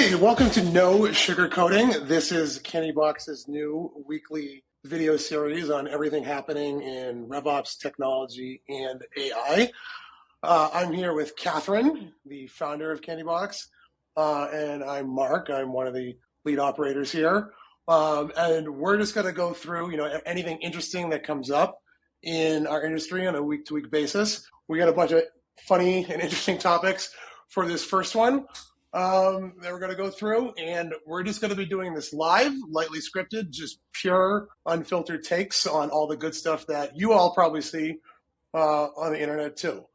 Hey, welcome to No Sugarcoating. This is Candybox's new weekly video series on everything happening in RevOps, technology, and AI. I'm here with Kathryn, the founder of Candybox, and I'm Mark. I'm one of the lead operators here. And we're just going to go through, anything interesting that comes up in our industry on a week-to-week basis. We got a bunch of funny and interesting topics for this first one that we're going to go through, and we're just going to be doing this live, lightly scripted, just pure, unfiltered takes on all the good stuff that you all probably see on the internet too.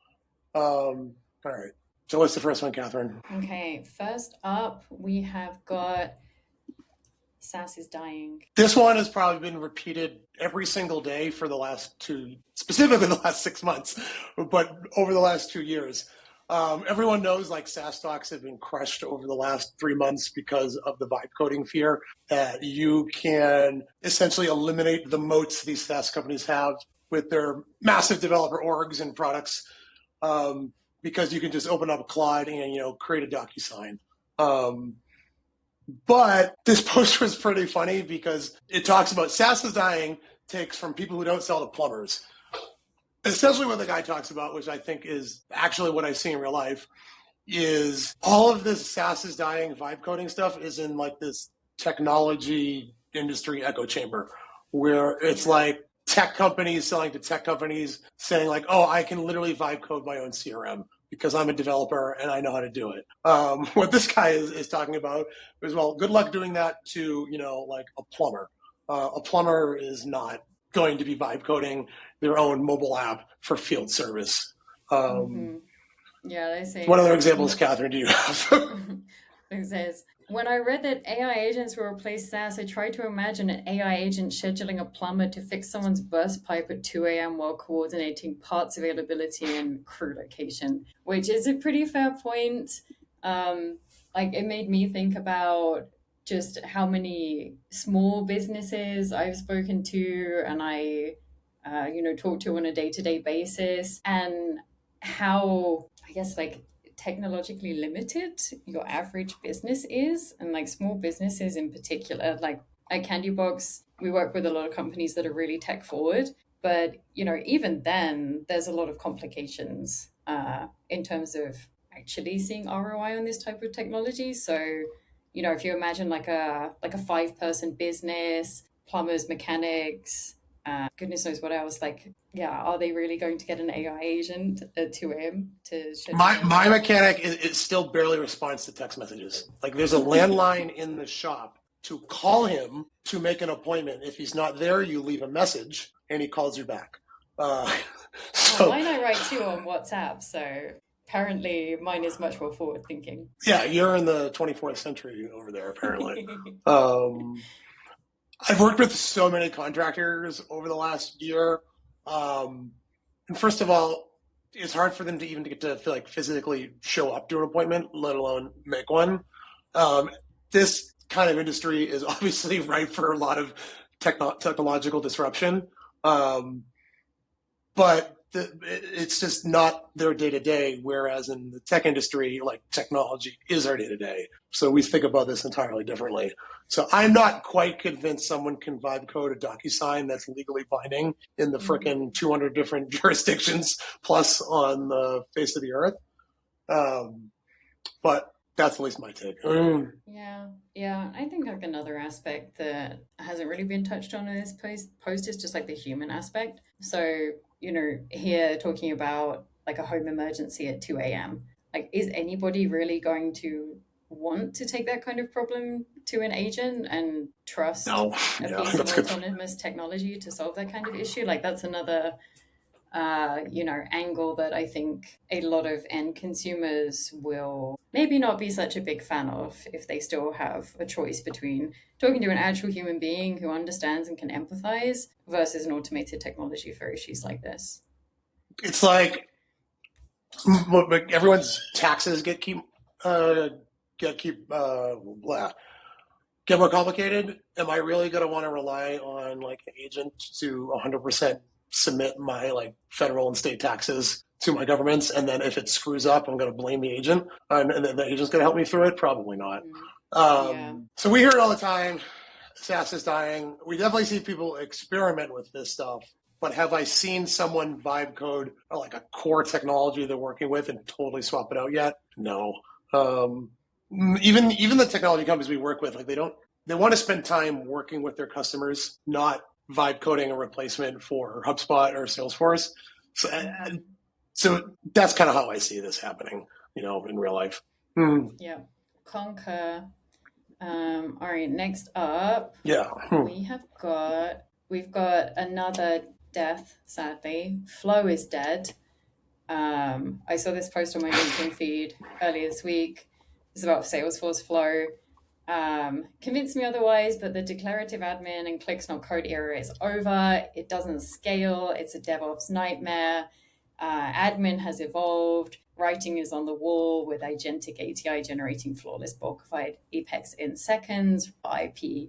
All right. So what's the first one, Kathryn? Okay, first up, we have got SaaS is Dying. This one has probably been repeated every single day for the last specifically the last 6 months, but over the last 2 years. Everyone knows SaaS stocks have been crushed over the last 3 months because of the vibe coding fear that you can essentially eliminate the moats these SaaS companies have with their massive developer orgs and products because you can just open up Claude and create a DocuSign. But this post was pretty funny because it talks about SaaS is dying takes from people who don't sell to plumbers. Essentially what the guy talks about, which I think is actually what I see in real life, is all of this SaaS is dying vibe coding stuff is in this technology industry echo chamber where it's like tech companies selling to tech companies saying I can literally vibe code my own CRM because I'm a developer and I know how to do it. What this guy is talking about is, well, good luck doing that to, a plumber. A plumber is not going to be vibe coding their own mobile app for field service. Yeah, they say. What other examples, Kathryn, do you have? It says, when I read that AI agents will replace SaaS, I tried to imagine an AI agent scheduling a plumber to fix someone's burst pipe at 2 a.m. while coordinating parts availability and crew location, which is a pretty fair point. It made me think about just how many small businesses I've spoken to and I talk to on a day-to-day basis, and how, I guess, technologically limited your average business is, and small businesses in particular. At Candybox, we work with a lot of companies that are really tech forward, but even then there's a lot of complications in terms of actually seeing ROI on this type of technology. So if you imagine like a 5-person business, plumbers, mechanics, goodness knows what else, are they really going to get an AI agent at 2 a.m. to my mechanic is still barely responds to text messages. There's a landline in the shop to call him to make an appointment. If he's not there, you leave a message and he calls you back. Mine I write to on WhatsApp, so apparently mine is much more forward thinking. Yeah, you're in the 24th century over there, apparently. I've worked with so many contractors over the last year. And first of all, it's hard for them to even get to physically show up to an appointment, let alone make one. This kind of industry is obviously ripe for a lot of technological disruption. But it's just not their day-to-day, whereas in the tech industry, technology is our day-to-day. So we think about this entirely differently. So I'm not quite convinced someone can vibe code a DocuSign that's legally binding in the frickin' 200 different jurisdictions plus on the face of the earth. But that's at least my take. Yeah. I think another aspect that hasn't really been touched on in this post is just the human aspect. So, here talking about a home emergency at 2 a.m. Is anybody really going to want to take that kind of problem to an agent and trust a piece of autonomous technology to solve that kind of issue? That's another angle that I think a lot of end consumers will maybe not be such a big fan of if they still have a choice between talking to an actual human being who understands and can empathize versus an automated technology for issues like this. It's everyone's taxes get more complicated. Am I really going to want to rely on an agent to 100% submit my federal and state taxes to my governments, and then if it screws up, I'm going to blame the agent, and then the agent's going to help me through it? Probably not. Yeah. So we hear it all the time. SaaS is dying. We definitely see people experiment with this stuff. But have I seen someone vibe code or like a core technology they're working with and totally swap it out yet? No. Um, even the technology companies we work with, like they want to spend time working with their customers, not vibe coding a replacement for HubSpot or Salesforce. So, so that's kind of how I see this happening, in real life. Yeah. Concur. All right, next up, Yeah. we've got another death, sadly. Flow is dead. I saw this post on my LinkedIn feed earlier this week. It's about Salesforce Flow. Convinced me otherwise, but the declarative admin and clicks not code era is over. It doesn't scale. It's a DevOps nightmare. Admin has evolved. Writing is on the wall with agentic ATI generating flawless bulkified Apex in seconds, IP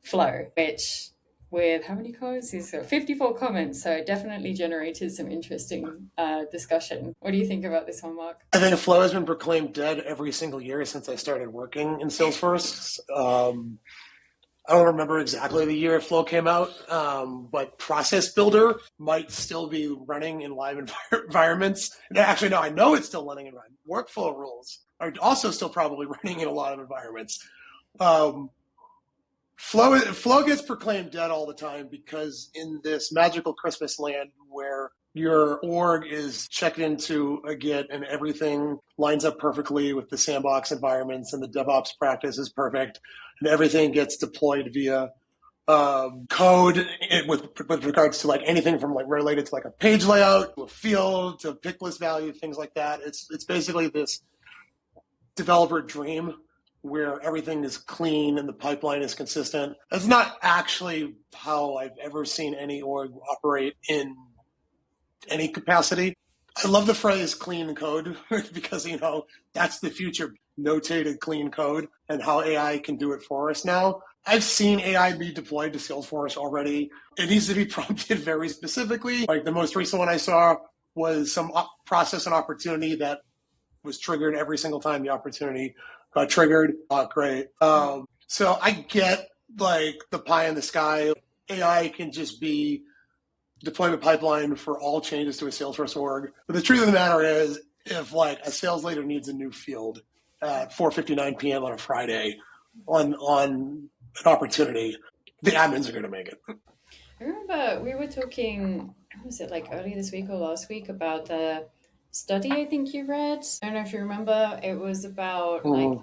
Flow, which with how many comments? These 54 comments, so it definitely generated some interesting discussion. What do you think about this one, Mark? I think Flow has been proclaimed dead every single year since I started working in Salesforce. I don't remember exactly the year Flow came out, but Process Builder might still be running in live environments. Actually, no, I know it's still running in workflow rules are also still probably running in a lot of environments. Flow gets proclaimed dead all the time because in this magical Christmas land where your org is checked into a Git and everything lines up perfectly with the sandbox environments and the DevOps practice is perfect and everything gets deployed via code with regards to like anything from like related to like a page layout to a field to pick list value, things like that. It's basically this developer dream where everything is clean and the pipeline is consistent. That's not actually how I've ever seen any org operate in any capacity. I love the phrase clean code because, that's the future, notated clean code and how AI can do it for us now. I've seen AI be deployed to Salesforce already. It needs to be prompted very specifically. Like the most recent one I saw was some process and opportunity that was triggered every single time the opportunity got triggered. Oh, great. So I get like the pie in the sky. AI can just be deployment pipeline for all changes to a Salesforce org. But the truth of the matter is, if like a sales leader needs a new field at 4:59 p.m. on a Friday on an opportunity, the admins are going to make it. I remember we were talking, was it like early this week or last week, about the study I think you read. I don't know if you remember. It was about like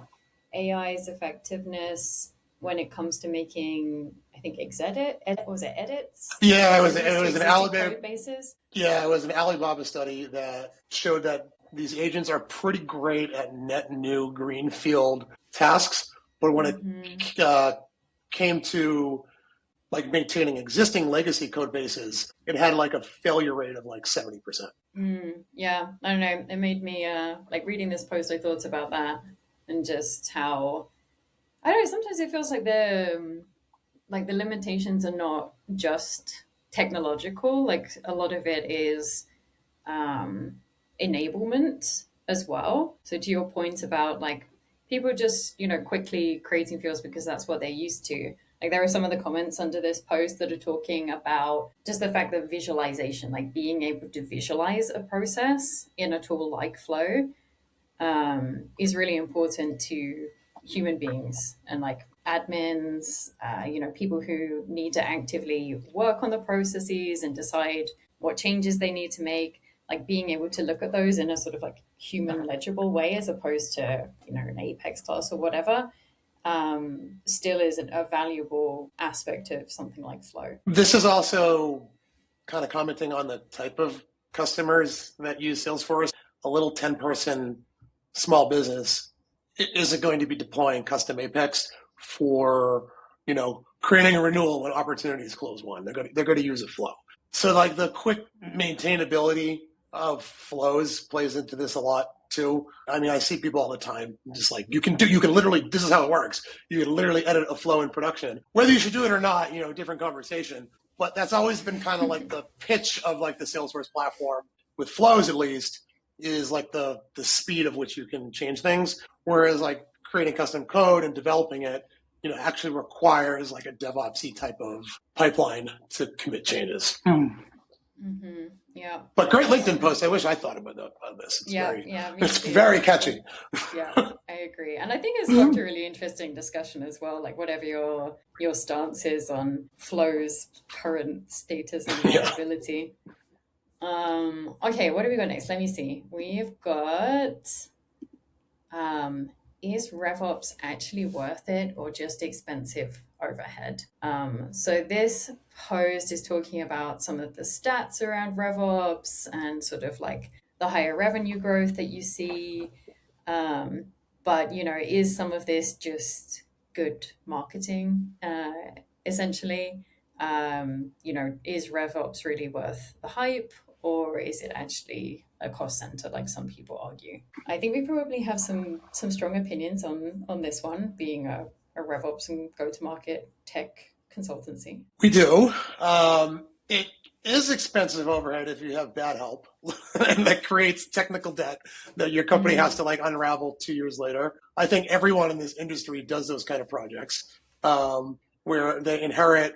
AI's effectiveness when it comes to making, I think, was it edits? Yeah, it was an Alibaba basis. Yeah, it was an Alibaba study that showed that these agents are pretty great at net new greenfield tasks, but when it came to like maintaining existing legacy code bases, it had like a failure rate of like 70%. Yeah, I don't know. It made me like reading this post. I thought about that and just how I don't know. Sometimes it feels like the limitations are not just technological. Like a lot of it is enablement as well. So to your point about like people just quickly creating fields because that's what they're used to. Like there are some of the comments under this post that are talking about just the fact that visualization, like being able to visualize a process in a tool like Flow, is really important to human beings and like admins, people who need to actively work on the processes and decide what changes they need to make. Like being able to look at those in a sort of like human legible way as opposed to an Apex class or whatever. Still is a valuable aspect of something like Flow. This is also kind of commenting on the type of customers that use Salesforce. A little 10-person small business isn't going to be deploying custom Apex for, creating a renewal when opportunities close one. They're going to use a Flow. So like the quick maintainability of flows plays into this a lot too. I mean, I see people all the time just like you can literally, this is how it works. You can literally edit a flow in production. Whether you should do it or not, different conversation. But that's always been kind of like the pitch of like the Salesforce platform with flows, at least, is like the speed of which you can change things. Whereas like creating custom code and developing it, actually requires like a DevOps-y type of pipeline to commit changes. Mm-hmm. Yeah. But great LinkedIn post. I wish I thought about this. It's Me too. very catchy. Yeah, I agree. And I think it's sparked a really interesting discussion as well, like whatever your stance is on Flow's current status and viability. Okay, what have we got next? Let me see. We've got is RevOps actually worth it or just expensive overhead? So this post is talking about some of the stats around RevOps and sort of like the higher revenue growth that you see. But, is some of this just good marketing, essentially? Is RevOps really worth the hype, or is it actually a cost center like some people argue? I think we probably have some strong opinions on this one, being a RevOps and go-to-market tech consultancy. We do. It is expensive overhead if you have bad help, and that creates technical debt that your company has to like unravel 2 years later. I think everyone in this industry does those kind of projects where they inherit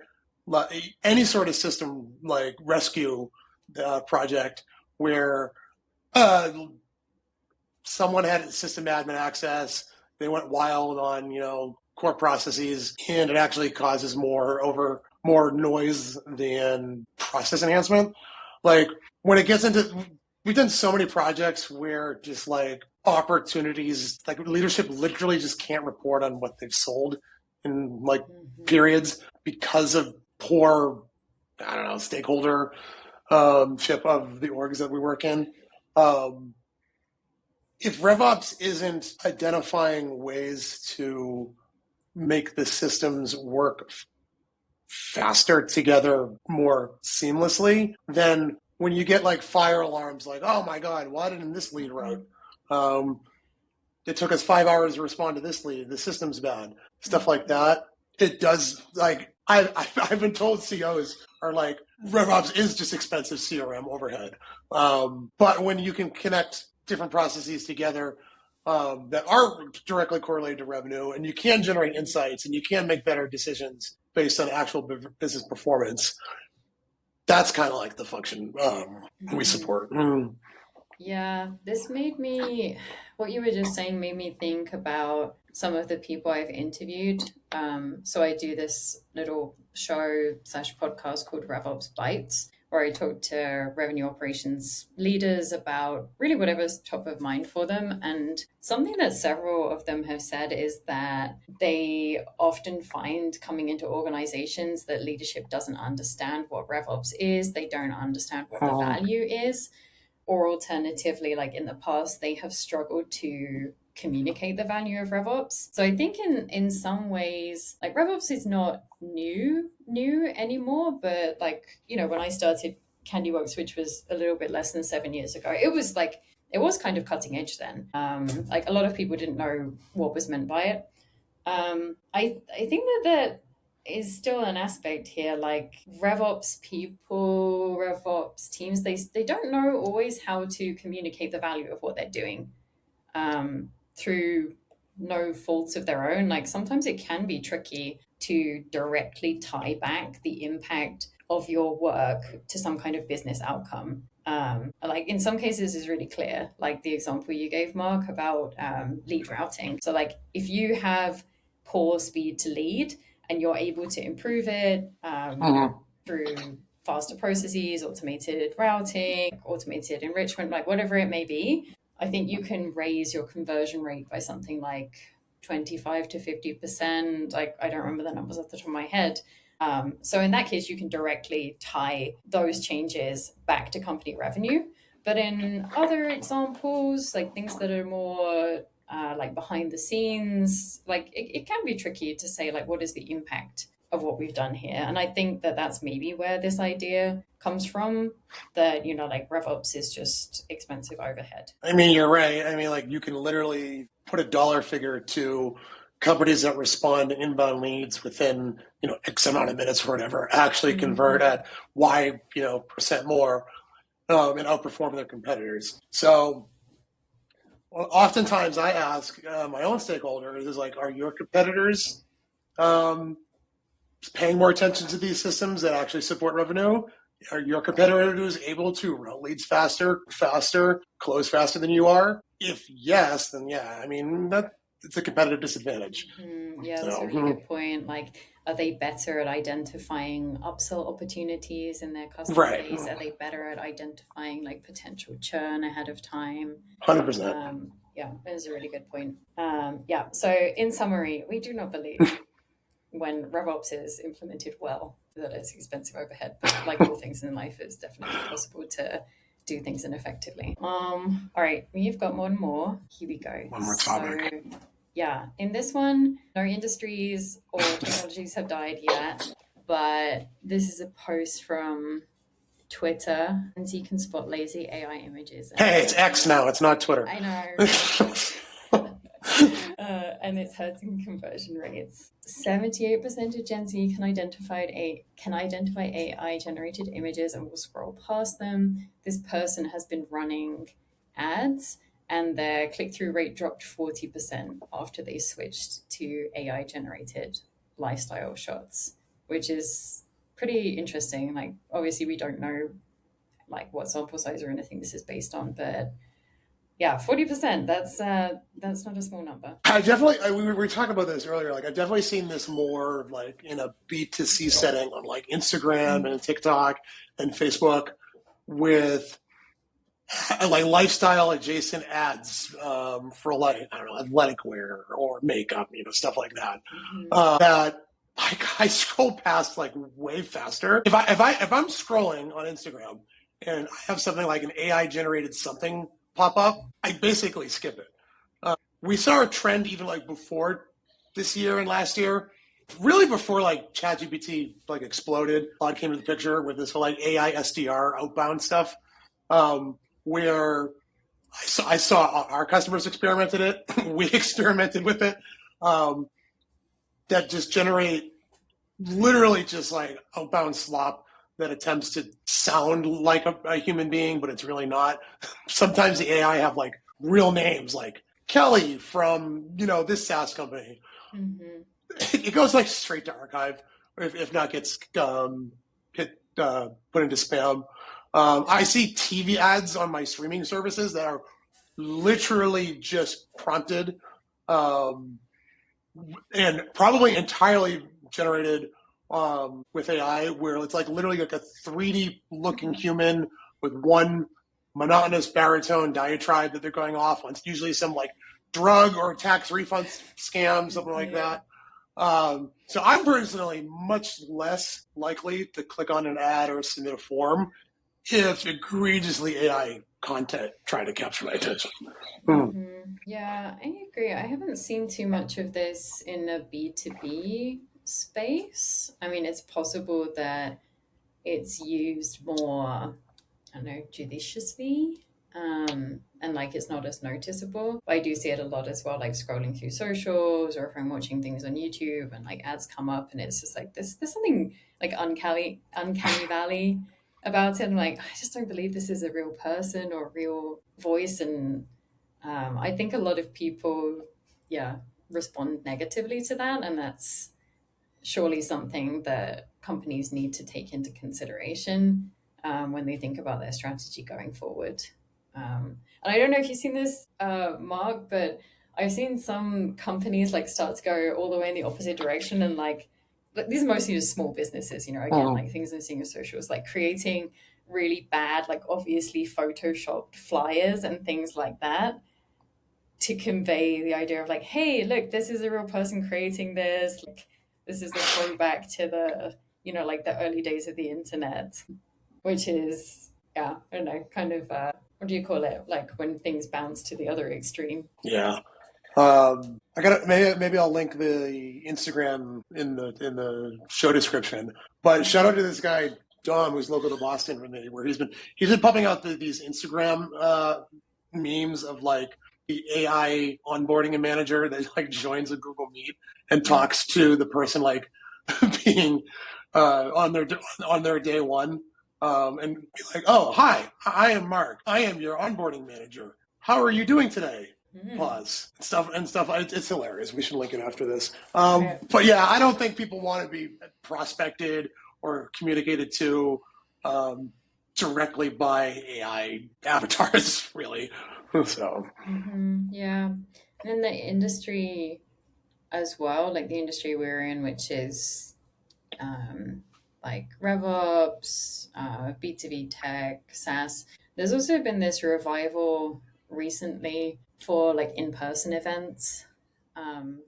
any sort of system like rescue project where someone had system admin access, they went wild on core processes, and it actually causes more noise than process enhancement. Like when it gets into, we've done so many projects where just like opportunities, like leadership literally just can't report on what they've sold in like periods because of poor, stakeholder ship of the orgs that we work in. If RevOps isn't identifying ways to make the systems work faster together more seamlessly, then when you get like fire alarms like, oh my God, why didn't this lead route? It took us 5 hours to respond to this lead. The system's bad. Stuff like that. It does, like, I've been told COs are like, RevOps is just expensive CRM overhead. But when you can connect different processes together that are directly correlated to revenue, and you can generate insights and you can make better decisions based on actual business performance, that's kind of like the function we support. Yeah, what you were just saying made me think about some of the people I've interviewed. So I do this little show/podcast called RevOps Bites, where I talk to revenue operations leaders about really whatever's top of mind for them. And something that several of them have said is that they often find coming into organizations that leadership doesn't understand what RevOps is. They don't understand what the value is. Or alternatively, like in the past, they have struggled to communicate the value of RevOps. So I think in some ways, like RevOps is not new anymore, but like, when I started Candybox, which was a little bit less than 7 years ago, it was kind of cutting edge then. Like a lot of people didn't know what was meant by it. I think that is still an aspect here, like RevOps people, RevOps teams, they don't know always how to communicate the value of what they're doing through no faults of their own. Like sometimes it can be tricky to directly tie back the impact of your work to some kind of business outcome. Like in some cases is really clear, like the example you gave, Mark, about lead routing. So like if you have poor speed to lead, and you're able to improve it through faster processes, automated routing, automated enrichment, like whatever it may be, I think you can raise your conversion rate by something like 25 to 50%. Like I don't remember the numbers off the top of my head. So in that case, you can directly tie those changes back to company revenue. But in other examples, like things that are more like behind the scenes, like it can be tricky to say like what is the impact of what we've done here. And I think that that's maybe where this idea comes from, that like RevOps is just expensive overhead. I mean, you're right. I mean, like you can literally put a dollar figure to companies that respond to inbound leads within X amount of minutes or whatever actually convert at Y percent more and outperform their competitors. So Well, oftentimes I ask my own stakeholders is like, are your competitors um, paying more attention to these systems that actually support revenue? Are your competitors able to route leads faster, close faster than you are? If yes, then yeah, I mean that it's a competitive disadvantage. Yeah, that's a So really good point. Like, are they better at identifying upsell opportunities in their customer right, base? Are they better at identifying like potential churn ahead of time? 100%. Yeah, that is a really good point. Yeah, so in summary, we do not believe when RevOps is implemented well that it's expensive overhead, but like all things in life, it's definitely possible to do things ineffectively. All right, you've got one more. Here we go. One more So topic. yeah, in this one, no industries or technologies have died yet, but this is a post from Twitter, and so you can spot lazy AI images. And Hey, it's X now. It's not Twitter. I know. And it's hurting conversion rates. 78% of Gen Z can identify AI generated images and will scroll past them. This person has been running ads, and their click through rate dropped 40% after they switched to AI generated lifestyle shots, which is pretty interesting. Like, obviously, we don't know like what sample size or anything this is based on, but yeah, 40%. That's not a small number. We were talking about this earlier. Like, I've definitely seen this more like in a B2C setting on like Instagram and TikTok and Facebook with like lifestyle adjacent ads for like, I don't know, athletic wear or makeup, stuff like that. That I scroll past like way faster. If I'm scrolling on Instagram and I have something like an AI generated something pop up, I basically skip it. We saw a trend even like before this year and last year, really before like ChatGPT like exploded, came into the picture with this whole like AI SDR outbound stuff, where I saw our customers experimented it, we experimented with it, that just generate literally just like outbound slop that attempts to sound like a human being, but it's really not. Sometimes the AI have like real names like Kelly from, this SaaS company. It goes like straight to archive, if not gets put into spam. I see TV ads on my streaming services that are literally just prompted and probably entirely generated with AI, where it's like literally like a 3D looking human with one monotonous baritone diatribe that they're going off on. It's usually some like drug or tax refund scam, something like that. So I'm personally much less likely to click on an ad or submit a form if egregiously AI content trying to capture my attention. Yeah, I agree. I haven't seen too much of this in a B2B space. I mean, it's possible that it's used more, I don't know, judiciously. And like it's not as noticeable. But I do see it a lot as well, like scrolling through socials or if I'm watching things on YouTube and like ads come up and it's just like there's something like uncanny valley about it. I'm like, I just don't believe this is a real person or a real voice. And I think a lot of people, yeah, respond negatively to that. And that's surely something that companies need to take into consideration when they think about their strategy going forward. And I don't know if you've seen this, Mark, but I've seen some companies like start to go all the way in the opposite direction and like these are mostly just small businesses, again, like things I'm seeing in socials, like creating really bad, like obviously photoshopped flyers and things like that to convey the idea of like, hey, look, this is a real person creating this. Like, this is the throwback to the, like the early days of the internet, which is, yeah, I don't know, kind of, what do you call it? Like when things bounce to the other extreme. Yeah. I got maybe I'll link the Instagram in the show description. But shout out to this guy Dom, who's local to Boston, for me, where he's been pumping out these Instagram memes of like the AI onboarding a manager that like joins a Google Meet and talks to the person like being on their day one, and be like, oh hi, I am Mark, I am your onboarding manager. How are you doing today? pause and stuff. It's hilarious. We should link it after this. Right. But yeah, I don't think people want to be prospected or communicated to directly by AI avatars, really. So Yeah. And then the industry as well, like the industry we're in, which is like RevOps, B2B tech, SaaS. There's also been this revival recently for like in-person events.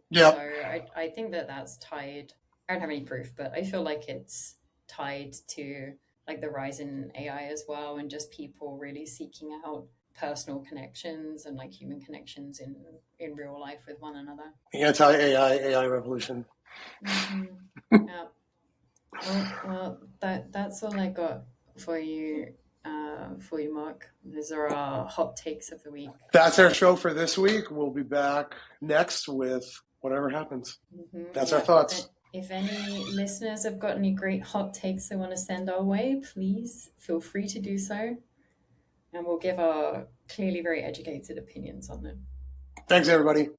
yeah, So I think that that's tied. I don't have any proof, but I feel like it's tied to like the rise in AI as well, and just people really seeking out personal connections and like human connections in real life with one another. anti-AI revolution. Yeah. Well, that's all I got for you, Mark. These are our hot takes of the week. That's our show for this week. We'll be back next with whatever happens. That's our thoughts. If any listeners have got any great hot takes they want to send our way, please feel free to do so, and we'll give our clearly very educated opinions on them. Thanks, everybody.